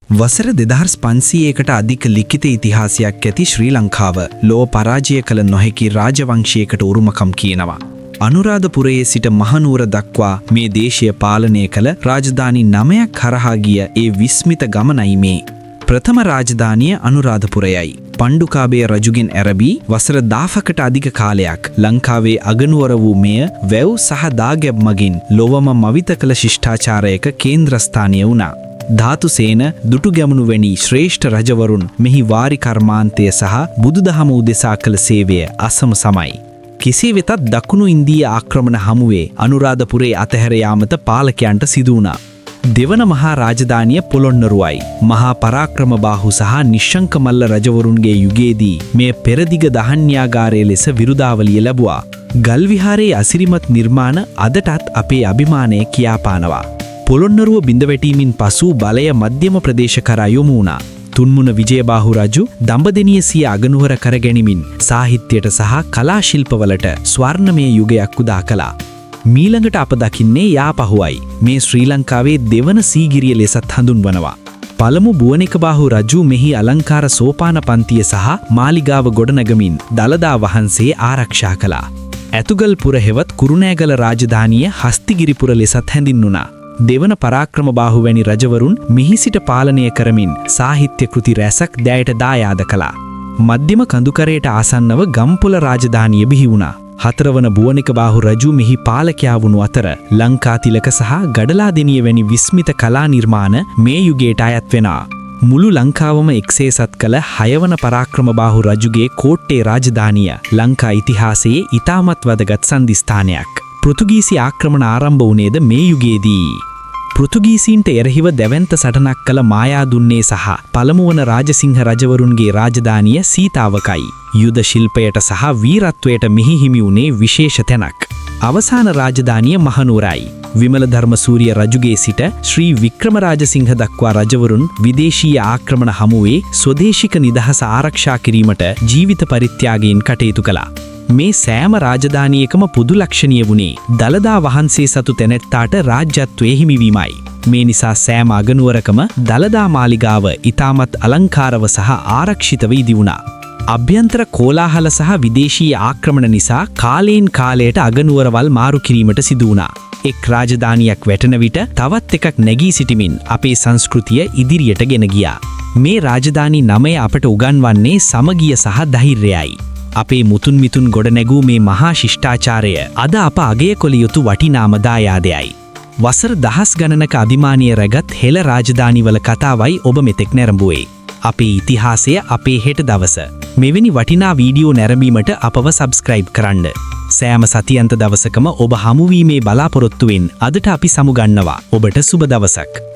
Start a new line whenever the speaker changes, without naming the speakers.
වසර 2500කට අධික ලිඛිත ඉතිහාසයක් ඇති ශ්‍රී ලංකාව ලෝ පරාජය කළ නොහැකි රාජවංශයකට උරුමකම් කියනවා. අනුරාධපුරයේ සිට මහනුවර දක්වා මේ දේශය පාලනය කළ රාජධානි 9ක් හරහා ගිය ඒ විස්මිත ගමනයි මේ. ප්‍රථම රාජධානිය අනුරාධපුරයයි. පණ්ඩුකාභය රජුගෙන් ඇරඹී වසර 10කට අධික කාලයක් ලංකාවේ අගනුවර වූ මෙය වැව් සහ දාගැබ් මගින් ලොවම මවිත කළ ශිෂ්ටාචාරයක කේන්ද්‍රස්ථානය වුණා. ධාතුසේන දුටුගැමුණු වැනි ශ්‍රේෂ්ඨ රජවරුන් මෙහි වාරි කර්මාන්තය සහ බුදුදහම උදෙසා කළ සේවය අසම සමයි. කෙසේ වෙතත් දකුණු ඉන්දීය ආක්‍රමණ හමුවේ අනුරාධපුරේ අතහැර යාමට පාලකයන්ට සිදු වුණා. දෙවන මහා රාජධානිය පොළොන්නරුවයි. මහා පරාක්‍රමබාහු සහ නිශ්ශංක මල්ල රජවරුන්ගේ යුගයේදී මේ පෙරදිග දහන්‍යාගාරයේ ලෙස විරුදාවලිය ලැබුවා. ගල් විහාරයේ අසිරිමත් නිර්මාණ අදටත් අපේ අභිමානය කියාපානවා. පොළොන්නරුව බිඳවැටීමින් පසු බලය මධ්‍යම ප්‍රදේශ කරා යොමු වුණා. තුන්මුණ විජයබාහු රජු දඹදෙණිය සිය අගනුවර කරගැනීමෙන් සාහිත්‍යයට සහ කලා ශිල්පවලට ස්වර්ණමය යුගයක් උදා කළා. මීළඟට අප දකින්නේ යාපහුවයි. මේ ශ්‍රී ලංකාවේ දෙවන සීගිරිය ලෙසත් හඳුන්වනවා. පළමු බුවනිකබාහු රජු මෙහි අලංකාර සෝපාන පන්තිය සහ මාලිගාව ගොඩනගමින් දළදා වහන්සේ ආරක්ෂා කළා. ඇතුගල්පුර හෙවත් කුරුණෑගල රාජධානිය හස්තිගිරිපුර ලෙසත් හැඳින්වුණා. දෙවන පරාක්‍රමබාහු වැනි රජවරුන් මෙහි සිට පාලනය කරමින් සාහිත්‍ය කෘති රැසක් දැයට දායාද කළා. මධ්‍යම කඳුකරයට ආසන්නව ගම්පොළ රාජධානිය බිහි වුණා. හතරවන බුවනිකබාහු රජු මෙහි පාලකයා වුණු අතර ලංකාතිලක සහ ගඩලාදෙණිය වැනි විස්මිත කලා නිර්මාණ මේ යුගයට අයත් වෙනවා. මුළු ලංකාවම එක්සේසත් කළ 6වන පරාක්‍රමබාහු රජුගේ කෝට්ටේ රාජධානිය ලංකා ඉතිහාසයේ ඉතාමත් වැදගත් සන්ධිස්ථානයක්. පෘතුගීසි ආක්‍රමණ ආරම්භ වුණේද මේ යුගයේදී. පෘතුගීසීන්ට එරෙහිව දැවැන්ත සටනක් කළ මායාදුන්නේ සහ පළමුවන රාජසිංහ රජවරුන්ගේ රාජධානිය සීතාවකයි. යුද ශිල්පයට සහ වීරත්වයට මෙහි හිමි වුණේ විශේෂ තැනක්. අවසාන රාජධානිය මහනුවරයි. විමල ධර්මසූරිය රජුගේ සිට ශ්‍රී වික්‍රමරාජසිංහ දක්වා රජවරුන් විදේශීය ආක්‍රමණ හමුවේ ස්වදේශික නිදහස ආරක්ෂා කිරීමට ජීවිත පරිත්‍යාගයෙන් කටයුතු කළා. මේ සෑම රාජධානියකම පොදු ලක්ෂණිය වුණේ දළදා වහන්සේ සතු තැනැත්තාට රාජ්‍යත්වයේ හිමිවීමයි. මේ නිසා සෑම අගනුවරකම දළදා මාලිගාව ඉතාමත් අලංකාරව සහ ආරක්ෂිතව ඉදිවුණා. අභ්‍යන්තර කෝලාහල සහ විදේශීය ආක්‍රමණ නිසා කාලයෙන් කාලයට අගනුවරවල් මාරු කිරීමට සිදු වුණා. එක් රාජධානියක් වැටෙන විට තවත් එකක් නැගී සිටිමින් අපේ සංස්කෘතිය ඉදිරියට ගෙන ගියා. මේ රාජධානි 9 අපට උගන්වන්නේ සමගිය සහ ධෛර්යයයි. අපේ මුතුන් මිතුන් ගොඩ නැගූ මේ මහා ශිෂ්ටාචාරය අද අප අගය කළ යුතු වටිනාම දායාදයයි. වසර දහස් ගණනක අභිමානීය රැගත් හෙළ රාජධානිවල කතාවයි ඔබ මෙතෙක් නැරඹුවේ. අපේ ඉතිහාසය අපේ හෙට දවස. මෙවැනි වටිනා වීඩියෝ නැරඹීමට අපව සබ්ස්ක්‍රයිබ් කරන්න. සෑම සතියන්ත දවසකම ඔබ හමුවීමේ බලාපොරොත්තුවෙන් අදට අපි සමුගන්නවා. ඔබට සුබ දවසක්.